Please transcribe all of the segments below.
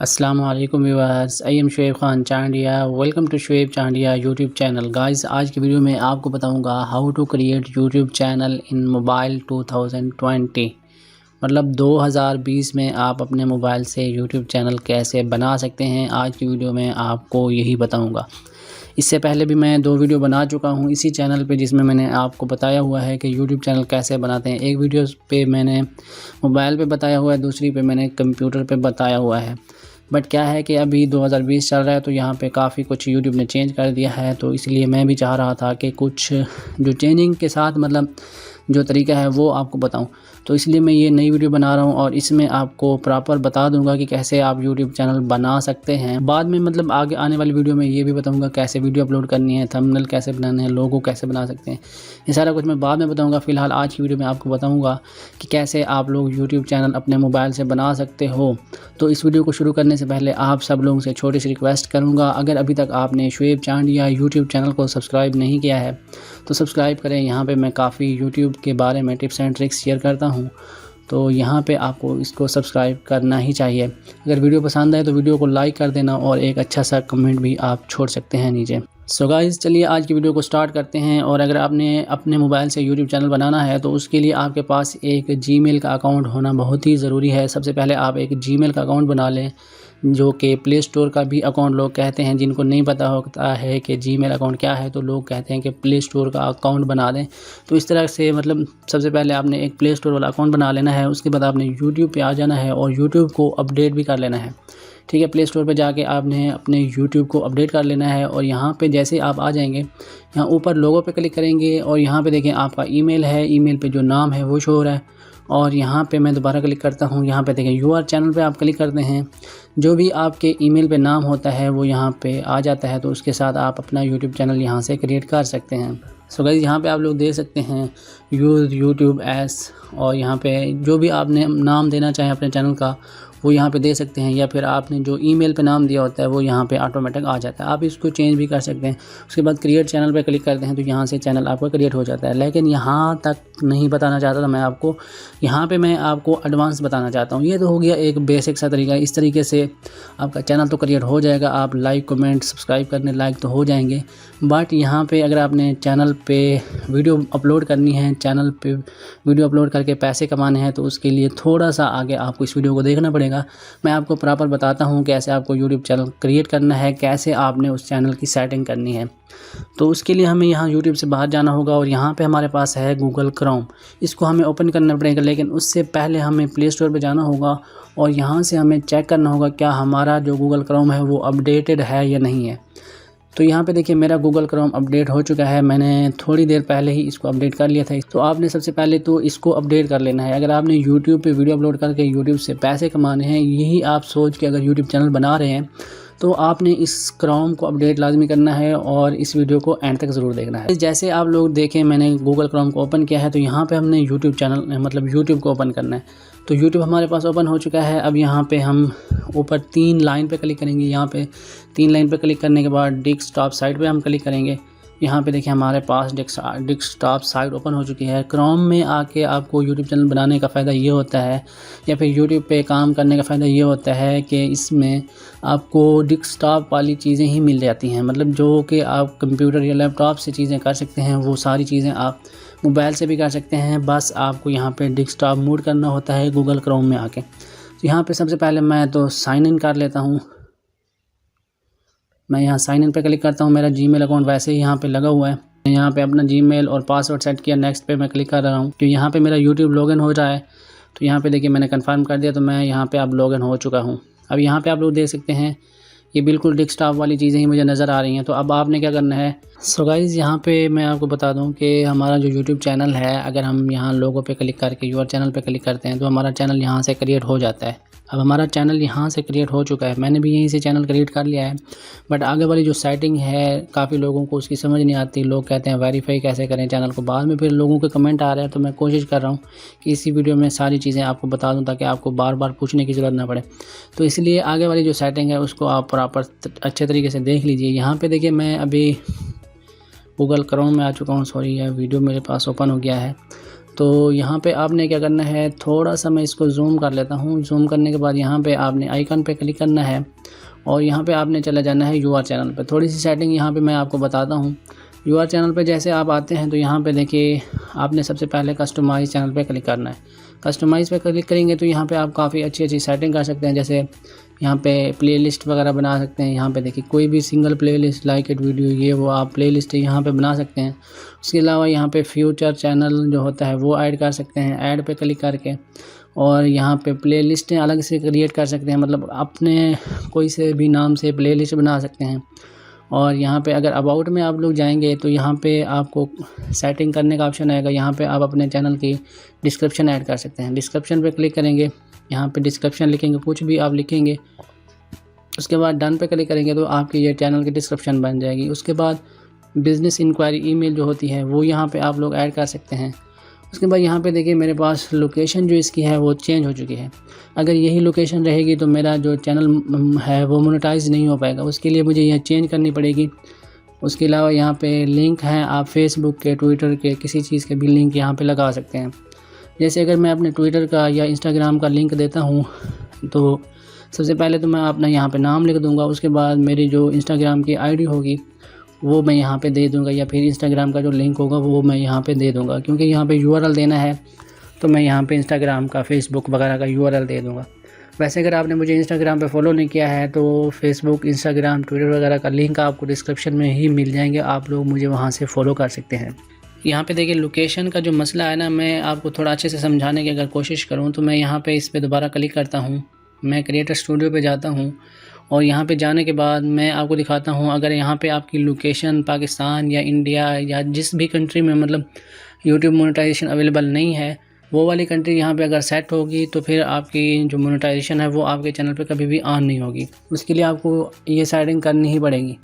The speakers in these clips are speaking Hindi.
अस्सलाम वालेकुम viewers, I am Shoaib Khan Chandia. Welcome to Shoaib Chandia YouTube channel. Guys, आज की वीडियो में आपको बताऊंगा how to create YouTube channel in mobile 2020। मतलब 2020 में आप अपने मोबाइल से यूट्यूब चैनल कैसे बना सकते हैं, आज की वीडियो में आपको यही बताऊंगा। इससे पहले भी मैं 2 वीडियो बना चुका हूं इसी चैनल पे, जिसमें मैंने आपको बताया हुआ है कि यूट्यूब चैनल कैसे बनाते हैं। एक वीडियो पे मैंने मोबाइल पे बताया हुआ है, दूसरी पे मैंने कंप्यूटर पे बताया हुआ है। बट क्या है कि अभी 2020 चल रहा है तो यहाँ पे काफ़ी कुछ यूट्यूब ने चेंज कर दिया है, तो इसलिए मैं भी चाह रहा था कि कुछ जो चेंजिंग के साथ मतलब जो तरीका है वो आपको बताऊं। तो इसलिए मैं ये नई वीडियो बना रहा हूं और इसमें आपको प्रॉपर बता दूंगा कि कैसे आप यूट्यूब चैनल बना सकते हैं। बाद में मतलब आगे आने वाली वीडियो में ये भी बताऊंगा कैसे वीडियो अपलोड करनी है, थंबनेल कैसे बनाना है, लोगो कैसे बना सकते हैं। ये सारा कुछ मैं बाद में बताऊँगा। फ़िलहाल आज की वीडियो में आपको बताऊँगा कि कैसे आप लोग यूट्यूब चैनल अपने मोबाइल से बना सकते हो। तो इस वीडियो को शुरू करने से पहले आप सब लोगों से छोटी सी रिक्वेस्ट करूँगा, अगर अभी तक आपने शुएब चांडिया यूट्यूब चैनल को सब्सक्राइब नहीं किया है तो सब्सक्राइब करें। यहाँ पे मैं काफ़ी यूट्यूब के बारे में टिप्स एंड ट्रिक्स शेयर करता हूँ, तो यहाँ पे आपको इसको सब्सक्राइब करना ही चाहिए। अगर वीडियो पसंद आए तो वीडियो को लाइक कर देना और एक अच्छा सा कमेंट भी आप छोड़ सकते हैं नीचे। सो गाइस, चलिए आज की वीडियो को स्टार्ट करते हैं। और अगर आपने अपने मोबाइल से यूट्यूब चैनल बनाना है तो उसके लिए आपके पास एक जीमेल का अकाउंट होना बहुत ही ज़रूरी है। सबसे पहले आप एक जीमेल का अकाउंट बना लें, जो कि प्ले स्टोर का भी अकाउंट लोग कहते हैं। जिनको नहीं पता होता है कि जीमेल अकाउंट क्या है तो लोग कहते हैं कि प्ले स्टोर का अकाउंट बना दें। तो इस तरह से मतलब सबसे पहले आपने एक प्ले स्टोर वाला अकाउंट बना लेना है। उसके बाद आपने यूट्यूब पे आ जाना है और यूट्यूब को अपडेट भी कर लेना है। ठीक है, प्ले स्टोर पे जाके आपने अपने यूट्यूब को अपडेट कर लेना है। और यहाँ पे जैसे आप आ जाएंगे, यहाँ ऊपर लोगो पे क्लिक करेंगे और यहाँ पे देखें आपका ईमेल है, ईमेल पे जो नाम है वो शो हो रहा है। और यहाँ पे मैं दोबारा क्लिक करता हूँ, यहाँ पे देखें यूआर चैनल पे आप क्लिक करते हैं, जो भी आपके ईमेल पे नाम होता है वो यहाँ पे आ जाता है। तो उसके साथ आप अपना यूट्यूब चैनल यहाँ से क्रिएट कर सकते हैं। सो गाइस, यहाँ पे आप लोग देख सकते हैं यूज़ यूट्यूब एस, और यहाँ पे जो भी आपने नाम देना चाहें अपने चैनल का वो यहाँ पे दे सकते हैं, या फिर आपने जो ईमेल पे नाम दिया होता है वो यहाँ पे ऑटोमेटिक आ जाता है। आप इसको चेंज भी कर सकते हैं। उसके बाद क्रिएट चैनल पे क्लिक करते हैं तो यहाँ से चैनल आपका क्रिएट हो जाता है। लेकिन यहाँ तक नहीं बताना चाहता था मैं आपको, यहाँ पे मैं आपको एडवांस बताना चाहता हूँ। ये तो हो गया एक बेसिक सा तरीका। इस तरीके से आपका चैनल तो क्रिएट हो जाएगा, आप लाइक कमेंट सब्सक्राइब करने लायक तो हो जाएंगे। बट यहाँ पे अगर आपने चैनल पे वीडियो अपलोड करनी है, चैनल पे वीडियो अपलोड करके पैसे कमाने हैं, तो उसके लिए थोड़ा सा आगे आपको इस वीडियो को देखना पड़ेगा। मैं आपको प्रॉपर बताता हूँ कैसे आपको यूट्यूब चैनल क्रिएट करना है, कैसे आपने उस चैनल की सेटिंग करनी है। तो उसके लिए हमें यहाँ यूट्यूब से बाहर जाना होगा और यहाँ पे हमारे पास है गूगल क्रोम। इसको हमें ओपन करना पड़ेगा, लेकिन उससे पहले हमें प्ले स्टोर पे जाना होगा और यहाँ से हमें चेक करना होगा क्या हमारा जो गूगल क्रोम है वो अपडेटेड है या नहीं है। तो यहाँ पे देखिए मेरा गूगल क्रोम अपडेट हो चुका है, मैंने थोड़ी देर पहले ही इसको अपडेट कर लिया था। तो आपने सबसे पहले तो इसको अपडेट कर लेना है। अगर आपने यूट्यूब पे वीडियो अपलोड करके यूट्यूब से पैसे कमाने हैं, यही आप सोच के अगर यूट्यूब चैनल बना रहे हैं, तो आपने इस क्रोम को अपडेट लाजमी करना है और इस वीडियो को एंड तक ज़रूर देखना है। जैसे आप लोग देखें, मैंने गूगल क्रोम को ओपन किया है तो यहाँ पे हमने यूट्यूब चैनल मतलब यूट्यूब को ओपन करना है। तो यूट्यूब हमारे पास ओपन हो चुका है। अब यहाँ पे हम ऊपर 3 लाइन पे क्लिक करेंगे। यहाँ पे 3 लाइन पे क्लिक करने के बाद डेस्कटॉप साइट पे हम क्लिक करेंगे। यहाँ पे देखिए हमारे पास डेस्कटॉप साइट ओपन हो चुकी है। क्रोम में आके आपको यूट्यूब चैनल बनाने का फ़ायदा ये होता है, या फिर यूट्यूब पे काम करने का फ़ायदा ये होता है कि इसमें आपको डेस्कटॉप वाली चीज़ें ही मिल जाती हैं। मतलब जो कि आप कंप्यूटर या लैपटॉप से चीज़ें कर सकते हैं, वो सारी चीज़ें आप मोबाइल से भी कर सकते हैं। बस आपको यहाँ पे डेस्कटॉप मोड करना होता है गूगल क्रोम में आके। तो यहाँ पे सबसे पहले मैं तो साइन इन कर लेता हूँ। मैं यहाँ साइन इन पे क्लिक करता हूँ। मेरा जीमेल अकाउंट वैसे ही यहाँ पे लगा हुआ है। यहाँ पे अपना जीमेल और पासवर्ड सेट किया, नेक्स्ट पे मैं क्लिक कर रहा हूँ। तो यहाँ पे मेरा यूट्यूब लॉगिन हो रहा है। तो यहाँ पे देखिए मैंने कंफर्म कर दिया, तो मैं यहाँ पे अब लॉगिन हो चुका हूँ। अब यहाँ पे आप लोग देख सकते हैं ये बिल्कुल डेस्कटॉप वाली चीज़ें ही मुझे नज़र आ रही हैं। तो अब आपने क्या करना है, सो गाइज़ यहाँ पे मैं आपको बता दूं कि हमारा जो यूट्यूब चैनल है, अगर हम यहाँ लोगो पे क्लिक करके यूआर चैनल पे क्लिक करते हैं तो हमारा चैनल यहाँ से क्रिएट हो जाता है। अब हमारा चैनल यहाँ से क्रिएट हो चुका है, मैंने भी यहीं से चैनल क्रिएट कर लिया है। बट आगे वाली जो सेटिंग है काफ़ी लोगों को उसकी समझ नहीं आती। लोग कहते हैं वेरीफाई कैसे करें चैनल को, बाद में फिर लोगों के कमेंट आ रहे हैं। तो मैं कोशिश कर रहा हूँ कि इसी वीडियो में सारी चीज़ें आपको बता दूँ ताकि आपको बार बार पूछने की ज़रूरत ना पड़े। तो इसलिए आगे वाली जो सेटिंग है उसको आप प्रॉपर अच्छे तरीके से देख लीजिए। यहाँ पर देखिए मैं अभी गूगल क्रोम में आ चुका हूँ। सॉरी, यह वीडियो मेरे पास ओपन हो गया है। तो यहाँ पे आपने क्या करना है, थोड़ा सा मैं इसको जूम कर लेता हूँ। जूम करने के बाद यहाँ पे आपने आइकन पे क्लिक करना है और यहाँ पे आपने चला जाना है यूआर चैनल पे। थोड़ी सी सेटिंग यहाँ पे मैं आपको बताता हूँ। यूआर चैनल पे जैसे आप आते हैं तो यहाँ पे देखिए आपने सबसे पहले कस्टमाइज़ चैनल पे क्लिक करना है। कस्टमाइज़ पे क्लिक करेंगे तो यहाँ पे आप काफ़ी अच्छी सेटिंग कर सकते हैं। जैसे यहाँ पे प्लेलिस्ट वगैरह बना सकते हैं। यहाँ पे देखिए कोई भी single playlist, like it video, ये वो आप प्लेलिस्ट यहाँ पे बना सकते हैं। उसके अलावा यहाँ पे फ्यूचर चैनल जो होता है वो ऐड कर सकते हैं, ऐड पे क्लिक करके। और यहाँ पे प्लेलिस्टें अलग से क्रिएट कर सकते हैं, मतलब अपने कोई से भी नाम से प्लेलिस्ट बना सकते हैं। और यहाँ पे अगर अबाउट में आप लोग जाएंगे तो यहाँ पे आपको सेटिंग करने का ऑप्शन आएगा। यहाँ पे आप अपने चैनल की डिस्क्रिप्शन ऐड कर सकते हैं। डिस्क्रिप्शन पे क्लिक करेंगे, यहाँ पे डिस्क्रिप्शन लिखेंगे, कुछ भी आप लिखेंगे। उसके बाद डन पे क्लिक करेंगे तो आपकी ये चैनल की डिस्क्रिप्शन बन जाएगी। उसके बाद बिज़नेस इंक्वायरी ईमेल जो होती है वो यहाँ पे आप लोग ऐड कर सकते हैं। उसके बाद यहाँ पे देखिए मेरे पास लोकेशन जो इसकी है वो चेंज हो चुकी है। अगर यही लोकेशन रहेगी तो मेरा जो चैनल है वो मोनेटाइज नहीं हो पाएगा, उसके लिए मुझे यह चेंज करनी पड़ेगी। उसके अलावा यहाँ पे लिंक हैं, आप फेसबुक के, ट्विटर के, किसी चीज़ के भी लिंक यहाँ पे लगा सकते हैं। जैसे अगर मैं अपने ट्विटर का या इंस्टाग्राम का लिंक देता हूँ तो सबसे पहले तो मैं अपना यहाँ पे नाम लिख दूँगा। उसके बाद मेरी जो इंस्टाग्राम की आईडी होगी वो मैं यहाँ पे दे दूँगा, या फिर इंस्टाग्राम का जो लिंक होगा वो मैं यहाँ पे दे दूँगा। क्योंकि यहाँ पे यूआरएल देना है तो मैं यहाँ पे इंस्टाग्राम का, फेसबुक वगैरह का यूआरएल दे दूँगा। वैसे अगर आपने मुझे इंस्टाग्राम पे फॉलो नहीं किया है तो फेसबुक, इंस्टाग्राम, ट्विटर वगैरह का लिंक आपको डिस्क्रिप्शन में ही मिल जाएंगे, आप लोग मुझे वहाँ से फॉलो कर सकते हैं। यहाँ पे देखिए लोकेशन का जो मसला है ना, मैं आपको थोड़ा अच्छे से समझाने की अगर कोशिश करूँ तो मैं यहाँ पे इस पर दोबारा क्लिक करता हूँ। मैं क्रिएटर स्टूडियो पे जाता हूँ और यहाँ पे जाने के बाद मैं आपको दिखाता हूँ। अगर यहाँ पे आपकी लोकेशन पाकिस्तान या इंडिया या जिस भी कंट्री में मतलब यूट्यूब मोनेटाइजेशन अवेलेबल नहीं है, वो वाली कंट्री यहाँ पे अगर सेट होगी तो फिर आपकी जो मोनेटाइजेशन है वो आपके चैनल पे कभी भी ऑन नहीं होगी। उसके लिए आपको ये सेटिंग करनी ही पड़ेगी।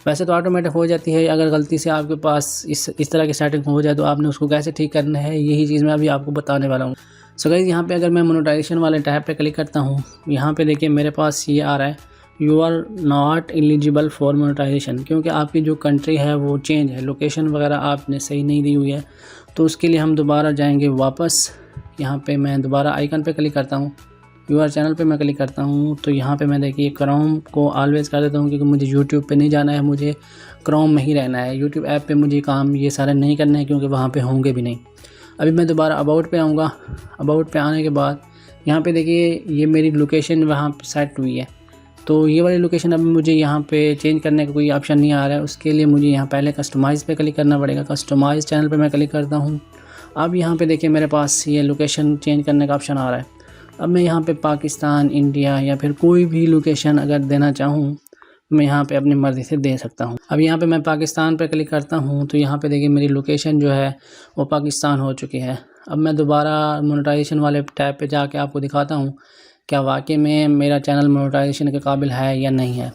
वैसे तो ऑटोमेटिक हो जाती है, अगर गलती से आपके पास इस तरह की सेटिंग हो जाए तो आपने उसको कैसे ठीक करना है, यही चीज़ मैं अभी आपको बताने वाला हूँ। सो गाइस, यहाँ पे अगर मैं मोनेटाइजेशन वाले टैब पे क्लिक करता हूँ, यहाँ पे देखिए मेरे पास ये आ रहा है, you are not eligible for monetization, क्योंकि आपकी जो कंट्री है वो चेंज है, लोकेशन वगैरह आपने सही नहीं दी हुई है। तो उसके लिए हम दोबारा जाएंगे वापस। यहाँ पे मैं दोबारा आइकन पे क्लिक करता हूँ, यूआर चैनल पे मैं क्लिक करता हूँ। तो यहाँ पे मैं देखिए क्रोम को ऑलवेज़ कर देता हूँ, क्योंकि मुझे यूट्यूब पे नहीं जाना है, मुझे क्रोम में ही रहना है। यूट्यूब ऐप पे मुझे काम ये सारे नहीं करने हैं, क्योंकि वहाँ पे होंगे भी नहीं। अभी मैं दोबारा अबाउट पे आऊँगा। अबाउट पे आने के बाद यहाँ पे देखिए ये मेरी लोकेशन वहाँ पे सेट हुई है। तो ये वाली लोकेशन अब मुझे यहाँ पे चेंज करने का कोई ऑप्शन नहीं आ रहा है। उसके लिए मुझे यहाँ पहले कस्टमाइज़ पे क्लिक करना पड़ेगा। कस्टमाइज़ चैनल पे मैं क्लिक करता हूँ। अब यहाँ पे देखिए मेरे पास ये लोकेशन चेंज करने का ऑप्शन आ रहा है। अब मैं यहाँ पे पाकिस्तान, इंडिया या फिर कोई भी लोकेशन अगर देना चाहूँ मैं यहाँ पे अपनी मर्ज़ी से दे सकता हूँ। अब यहाँ पे मैं पाकिस्तान पे क्लिक करता हूँ तो यहाँ पे देखिए मेरी लोकेशन जो है वो पाकिस्तान हो चुकी है। अब मैं दोबारा मोनेटाइजेशन वाले टैब पे जाके आपको दिखाता हूँ क्या वाकई में मेरा चैनल मोनेटाइजेशन के काबिल है या नहीं है।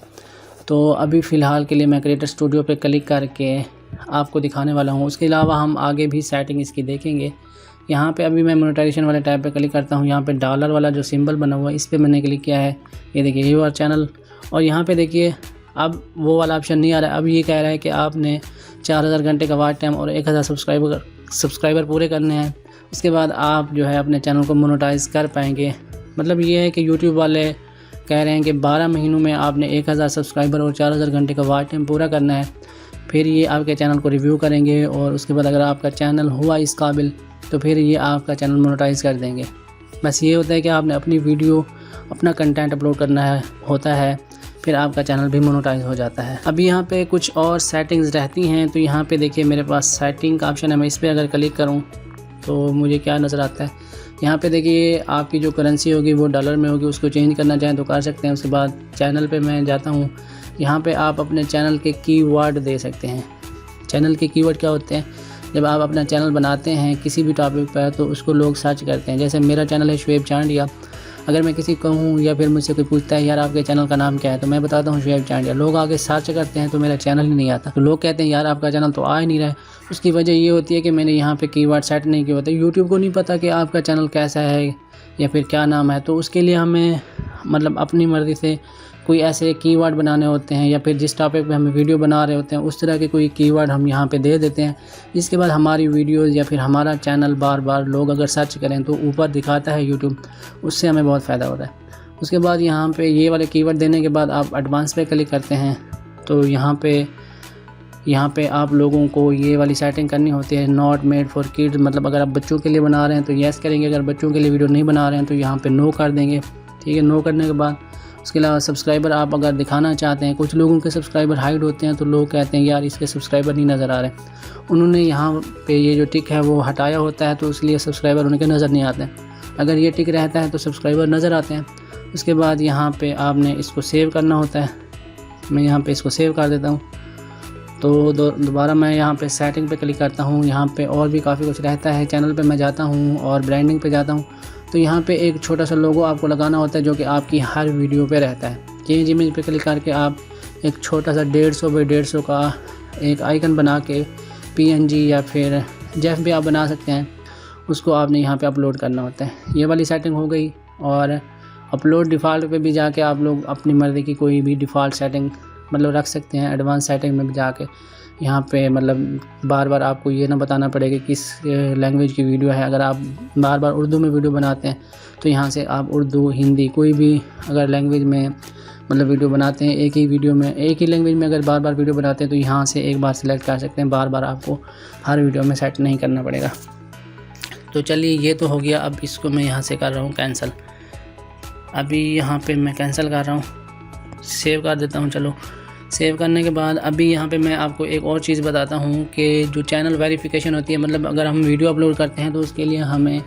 तो अभी फ़िलहाल के लिए मैं क्रिएटर स्टूडियो पे क्लिक करके आपको दिखाने वाला हूँ। उसके अलावा हम आगे भी सेटिंग इसकी देखेंगे। यहाँ पे अभी मैं मोनेटाइजेशन वाले टैब पे क्लिक करता हूँ। यहाँ पे डॉलर वाला जो सिंबल बना हुआ है इस पर मैंने क्लिक किया है। ये देखिए यूआर चैनल, और यहाँ पे देखिए अब वो वाला ऑप्शन नहीं आ रहा है। अब ये कह रहा है कि आपने 4000 घंटे का वॉच टाइम और 1000 सब्सक्राइबर पूरे करने हैं। उसके बाद आप जो है अपने चैनल को मोनेटाइज कर पाएंगे। मतलब ये है कि यूट्यूब वाले कह रहे हैं कि 12 महीनों में आपने 1000 सब्सक्राइबर और 4000 घंटे का वॉच टाइम पूरा करना है। फिर ये आपके चैनल को रिव्यू करेंगे और उसके बाद अगर आपका चैनल हुआ इस काबिल तो फिर ये आपका चैनल मोनेटाइज कर देंगे। बस ये होता है कि आपने अपनी वीडियो, अपना कंटेंट अपलोड करना होता है, फिर आपका चैनल भी मोनेटाइज हो जाता है। अभी यहाँ पे कुछ और सेटिंग्स रहती हैं। तो यहाँ पे देखिए मेरे पास सेटिंग का ऑप्शन है। मैं इस पर अगर क्लिक करूँ तो मुझे क्या नज़र आता है, यहाँ पे देखिए आपकी जो करेंसी होगी वो डॉलर में होगी, उसको चेंज करना चाहें तो कर सकते हैं। उसके बाद चैनल पे मैं जाता हूँ। यहाँ पे आप अपने चैनल के कीवर्ड दे सकते हैं। चैनल के कीवर्ड क्या होते हैं, जब आप अपना चैनल बनाते हैं किसी भी टॉपिक पर तो उसको लोग सर्च करते हैं। जैसे मेरा चैनल है शुएब चांडिया, अगर मैं किसी को कहूँ या फिर मुझसे कोई पूछता है यार आपके चैनल का नाम क्या है, तो मैं बताता हूँ शुएब चांडिया, लोग आगे सर्च करते हैं तो मेरा चैनल ही नहीं आता। तो लोग कहते हैं यार आपका चैनल तो आ ही नहीं रहा है। उसकी वजह ये होती है कि मैंने यहाँ पे कीवर्ड सेट नहीं किया होता। यूट्यूब को नहीं पता कि आपका चैनल कैसा है या फिर क्या नाम है। तो उसके लिए मतलब अपनी मर्ज़ी से कोई ऐसे कीवर्ड बनाने होते हैं या फिर जिस टॉपिक पे हमें वीडियो बना रहे होते हैं उस तरह के कोई कीवर्ड हम यहाँ पे दे देते हैं, जिसके बाद हमारी वीडियोज़ या फिर हमारा चैनल बार बार लोग अगर सर्च करें तो ऊपर दिखाता है यूट्यूब, उससे हमें बहुत फ़ायदा होता है। उसके बाद यहाँ पे ये वाले कीवर्ड देने के बाद आप एडवांस पे क्लिक करते हैं तो यहाँ पे आप लोगों को ये वाली सेटिंग करनी होती है, नॉट मेड फॉर किड्स, मतलब अगर आप बच्चों के लिए बना रहे हैं तो येस करेंगे, अगर बच्चों के लिए वीडियो नहीं बना रहे हैं तो यहाँ पे नो कर देंगे। ठीक है, नो करने के बाद उसके अलावा सब्सक्राइबर आप अगर दिखाना चाहते हैं, कुछ लोगों के सब्सक्राइबर हाइड होते हैं तो लोग कहते हैं यार इसके सब्सक्राइबर नहीं नज़र आ रहे, उन्होंने यहाँ पे ये जो टिक है वो हटाया होता है तो इसलिए सब्सक्राइबर उनके नज़र नहीं आते हैं। अगर ये टिक रहता है तो सब्सक्राइबर नज़र आते हैं। उसके बाद यहाँ पे आपने इसको सेव करना होता है। मैं यहाँ पे इसको सेव कर देता हूँ। तो दोबारा मैं यहाँ पे सेटिंग पे क्लिक करता हूँ। यहाँ पे और भी काफ़ी कुछ रहता है। चैनल पे मैं जाता हूँ और ब्रांडिंग पे जाता हूँ तो यहाँ पे एक छोटा सा लोगो आपको लगाना होता है जो कि आपकी हर वीडियो पे रहता है। चेंज इमेज पे क्लिक करके आप एक छोटा सा 150 बाई 150 का एक आइकन बना के PNG या फिर जेफ भी आप बना सकते हैं, उसको आपने यहाँ पे अपलोड करना होता है। ये वाली सेटिंग हो गई। और अपलोड डिफ़ॉल्ट पे भी जाके आप लोग अपनी मर्ज़ी की कोई भी डिफ़ॉल्ट सेटिंग मतलब रख सकते हैं। एडवांस सेटिंग में भी जाके यहाँ पे मतलब बार बार आपको ये ना बताना पड़ेगा किस लैंग्वेज की वीडियो है। अगर आप बार बार उर्दू में वीडियो बनाते हैं तो यहाँ से आप उर्दू, हिंदी, कोई भी अगर लैंग्वेज में मतलब वीडियो बनाते हैं, एक ही वीडियो में एक ही लैंग्वेज में अगर बार बार वीडियो बनाते हैं तो यहाँ से एक बार सेलेक्ट कर सकते हैं। बार बार आपको हर वीडियो में सेट नहीं करना पड़ेगा। तो चलिए ये तो हो गया। अब इसको मैं यहाँ से कर रहा हूँ कैंसिल। अभी यहाँ पे मैं कैंसिल कर रहा हूँ, सेव कर देता हूँ। चलो सेव करने के बाद अभी यहाँ पे मैं आपको एक और चीज़ बताता हूँ कि जो चैनल वेरिफिकेशन होती है, मतलब अगर हम वीडियो अपलोड करते हैं तो उसके लिए हमें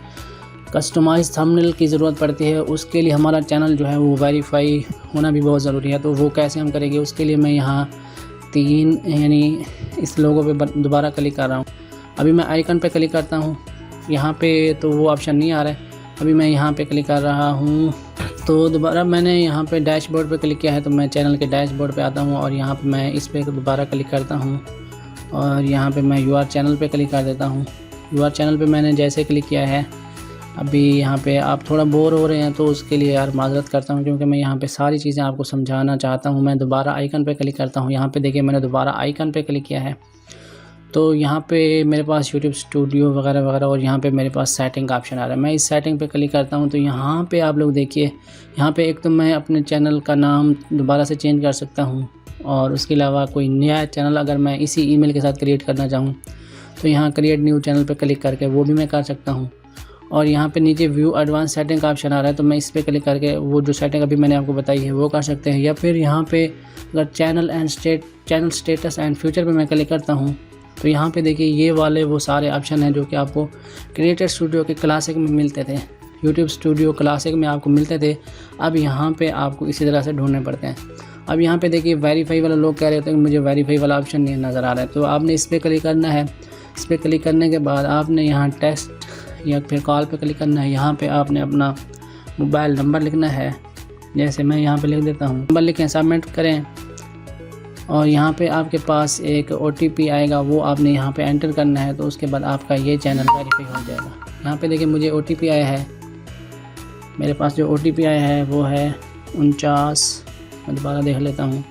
कस्टमाइज़ थंबनेल की ज़रूरत पड़ती है। उसके लिए हमारा चैनल जो है वो वेरीफाई होना भी बहुत ज़रूरी है। तो वो कैसे हम करेंगे, उसके लिए मैं यहाँ 3 यानी इस लोगो पे दोबारा क्लिक कर रहा हूँ। अभी मैं आइकन पे क्लिक करता हूँ, यहाँ पे तो वो ऑप्शन नहीं आ रहा है। अभी मैं यहाँ पे क्लिक कर रहा हूँ तो दोबारा मैंने यहाँ पे डैशबोर्ड पे क्लिक किया है तो मैं चैनल के डैशबोर्ड पे आता हूँ और यहाँ पे मैं इस पे दोबारा क्लिक करता हूँ और यहाँ पे मैं यूआर चैनल पे क्लिक कर देता हूँ। यूआर चैनल पे मैंने जैसे क्लिक किया है, अभी यहाँ पे आप थोड़ा बोर हो रहे हैं तो उसके लिए यार माज़रत करता हूँ क्योंकि मैं यहाँ पे सारी चीज़ें आपको समझाना चाहता हूँ। मैं दोबारा आइकन पे क्लिक करता हूँ। यहाँ पे देखिए मैंने दोबारा आइकन पे क्लिक किया है तो यहाँ पे मेरे पास यूट्यूब स्टूडियो वगैरह वगैरह और यहाँ पे मेरे पास सेटिंग का ऑप्शन आ रहा है। मैं इस सेटिंग पे क्लिक करता हूँ तो यहाँ पे आप लोग देखिए, यहाँ पे एक तो मैं अपने चैनल का नाम दोबारा से चेंज कर सकता हूँ और उसके अलावा कोई नया चैनल अगर मैं इसी ईमेल के साथ क्रिएट करना चाहूँ तो यहाँ क्रिएट न्यू चैनल पे क्लिक करके वो भी मैं कर सकता हूँ। और यहाँ पे नीचे व्यू एडवांस सेटिंग का ऑप्शन आ रहा है तो मैं इस पर क्लिक करके वो जो सेटिंग अभी मैंने आपको बताई है वो कर सकते हैं। या फिर यहाँ पे अगर चैनल स्टेटस एंड फ्यूचर पे मैं क्लिक करता हूँ तो यहाँ पे देखिए ये वाले वो सारे ऑप्शन हैं जो कि आपको क्रिएटर स्टूडियो के क्लासिक में मिलते थे, यूट्यूब स्टूडियो क्लासिक में आपको मिलते थे। अब यहाँ पे आपको इसी तरह से ढूंढने पड़ते हैं। अब यहाँ पे देखिए वेरीफाई वाला लोग कह रहे थे कि मुझे वेरीफाई वाला ऑप्शन नहीं नज़र आ रहा है तो आपने इस पर क्लिक करना है। इस पर क्लिक करने के बाद आपने यहाँ टेक्स्ट या फिर कॉल पे क्लिक करना है। यहाँ पे आपने अपना मोबाइल नंबर लिखना है, जैसे मैं यहाँ पे लिख देता हूँ, नंबर लिखें, सबमिट करें और यहाँ पे आपके पास एक OTP आएगा, वो आपने यहाँ पे एंटर करना है। तो उसके बाद आपका ये चैनल वेरीफाई हो जाएगा। यहाँ पे देखिए मुझे OTP आया है, मेरे पास जो OTP आया है वो है 49, मैं दोबारा देख लेता हूँ,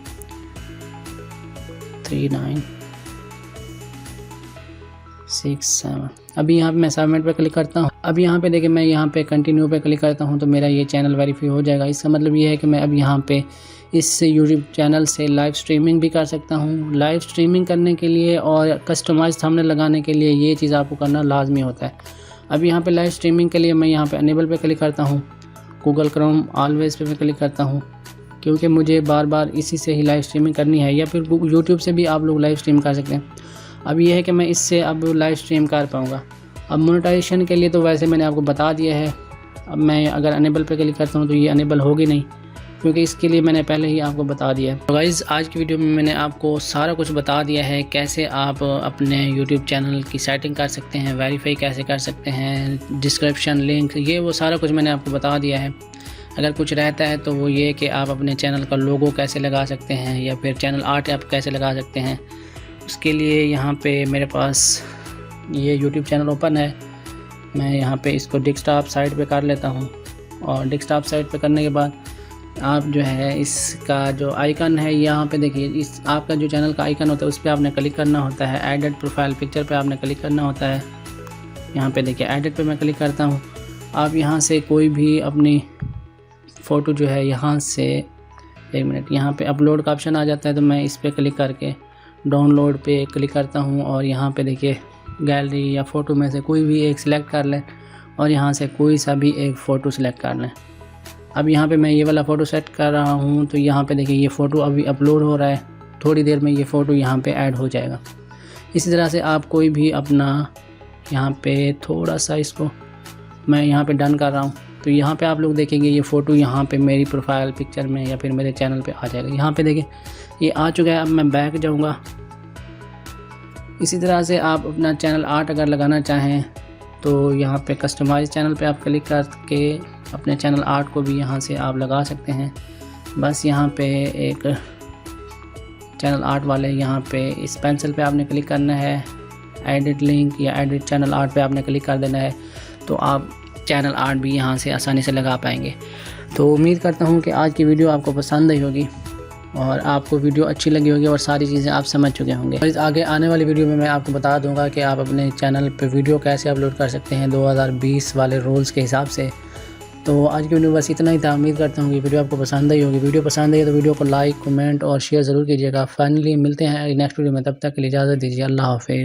3967। अभी यहाँ पे मैं सबमिट पे क्लिक करता हूँ। अब यहाँ पे देखिए मैं यहाँ पे कंटिन्यू पे क्लिक करता हूँ तो मेरा ये चैनल वेरीफाई हो जाएगा। इसका मतलब ये है कि मैं अब यहाँ पे इस यूट्यूब चैनल से लाइव स्ट्रीमिंग भी कर सकता हूँ। लाइव स्ट्रीमिंग करने के लिए और कस्टमाइज थंबनेल लगाने के लिए ये चीज़ आपको करना लाजमी होता है। अब यहाँ पे लाइव स्ट्रीमिंग के लिए मैं यहाँ पे अनेबल पे क्लिक करता हूँ, गूगल क्रोम ऑलवेज पे मैं क्लिक करता हूँ क्योंकि मुझे बार बार इसी से ही लाइव स्ट्रीमिंग करनी है। या फिर यूट्यूब से भी आप लोग लाइव स्ट्रीम कर सकते हैं। अब ये है कि मैं इससे अब लाइव स्ट्रीम कर पाऊँगा। अब मोनेटाइजेशन के लिए तो वैसे मैंने आपको बता दिया है। अब मैं अगर अनेबल पे क्लिक करता हूँ तो ये अनेबल होगी नहीं क्योंकि इसके लिए मैंने पहले ही आपको बता दिया है। तो गाइज़ आज की वीडियो में मैंने आपको सारा कुछ बता दिया है, कैसे आप अपने यूट्यूब चैनल की सेटिंग कर सकते हैं, वेरीफाई कैसे कर सकते हैं, डिस्क्रिप्शन लिंक, ये वो सारा कुछ मैंने आपको बता दिया है। अगर कुछ रहता है तो वो ये कि आप अपने चैनल का लोगो कैसे लगा सकते हैं या फिर चैनल आर्ट आप कैसे लगा सकते हैं। उसके लिए यहाँ पे मेरे पास ये यूट्यूब चैनल ओपन है। मैं यहाँ पे इसको डेस्कटॉप साइट पे कर लेता हूँ और डेस्कटॉप साइट पे करने के बाद आप जो है इसका जो आइकन है यहाँ पे देखिए, इस आपका जो चैनल का आइकन होता है उस पर आपने क्लिक करना होता है। एडिट प्रोफाइल पिक्चर पे आपने क्लिक करना होता है। यहाँ पे देखिए एडिट पे मैं क्लिक करता हूँ। आप यहाँ से कोई भी अपनी फ़ोटो जो है यहाँ से, एक मिनट, यहाँ पे अपलोड का ऑप्शन आ जाता है, तो मैं इस पर क्लिक करके डाउनलोड पे क्लिक करता हूँ और यहाँ पे देखिए गैलरी या फ़ोटो में से कोई भी एक सिलेक्ट कर लें और यहाँ से कोई सा भी एक फ़ोटो सिलेक्ट कर लें। अब यहाँ पे मैं ये वाला फ़ोटो सेट कर रहा हूँ, तो यहाँ पे देखिए ये फ़ोटो अभी अपलोड हो रहा है, थोड़ी देर में ये फ़ोटो यहाँ पे ऐड हो जाएगा। इसी तरह से आप कोई भी अपना यहाँ पे थोड़ा सा इसको मैं यहाँ पे डन कर रहा हूँ, तो यहाँ पे आप लोग देखेंगे ये फ़ोटो यहाँ पे मेरी प्रोफाइल पिक्चर में या फिर मेरे चैनल पे आ जाएगा। यहाँ पे देखिए ये आ चुका है। अब मैं बैक जाऊँगा। इसी तरह से आप अपना चैनल आर्ट अगर लगाना चाहें तो यहाँ पे कस्टमाइज चैनल पे आप क्लिक करके अपने चैनल आर्ट को भी यहाँ से आप लगा सकते हैं। बस यहाँ पे एक चैनल आर्ट वाले यहाँ पे इस पेंसिल पे आपने क्लिक करना है, एडिट लिंक या एडिट चैनल आर्ट पे आपने क्लिक कर देना है, तो आप चैनल आर्ट भी यहाँ से आसानी से लगा पाएंगे। तो उम्मीद करता हूँ कि आज की वीडियो आपको पसंद आई होगी और आपको वीडियो अच्छी लगी होगी और सारी चीज़ें आप समझ चुके होंगे। और आगे आने वाली वीडियो में मैं आपको बता दूंगा कि आप अपने चैनल पे वीडियो कैसे अपलोड कर सकते हैं 2020 वाले रूल्स के हिसाब से। तो आज की वीडियो बस इतना ही था। उम्मीद करता हूँ कि वीडियो आपको पसंद आई होगी। वीडियो पसंद आई तो वीडियो को लाइक, कमेंट और शेयर ज़रूर कीजिएगा। फाइनली मिलते हैं नेक्स्ट वीडियो में, तब तक के लिए इजाज़त दीजिए। अल्लाह हाफ़िज़।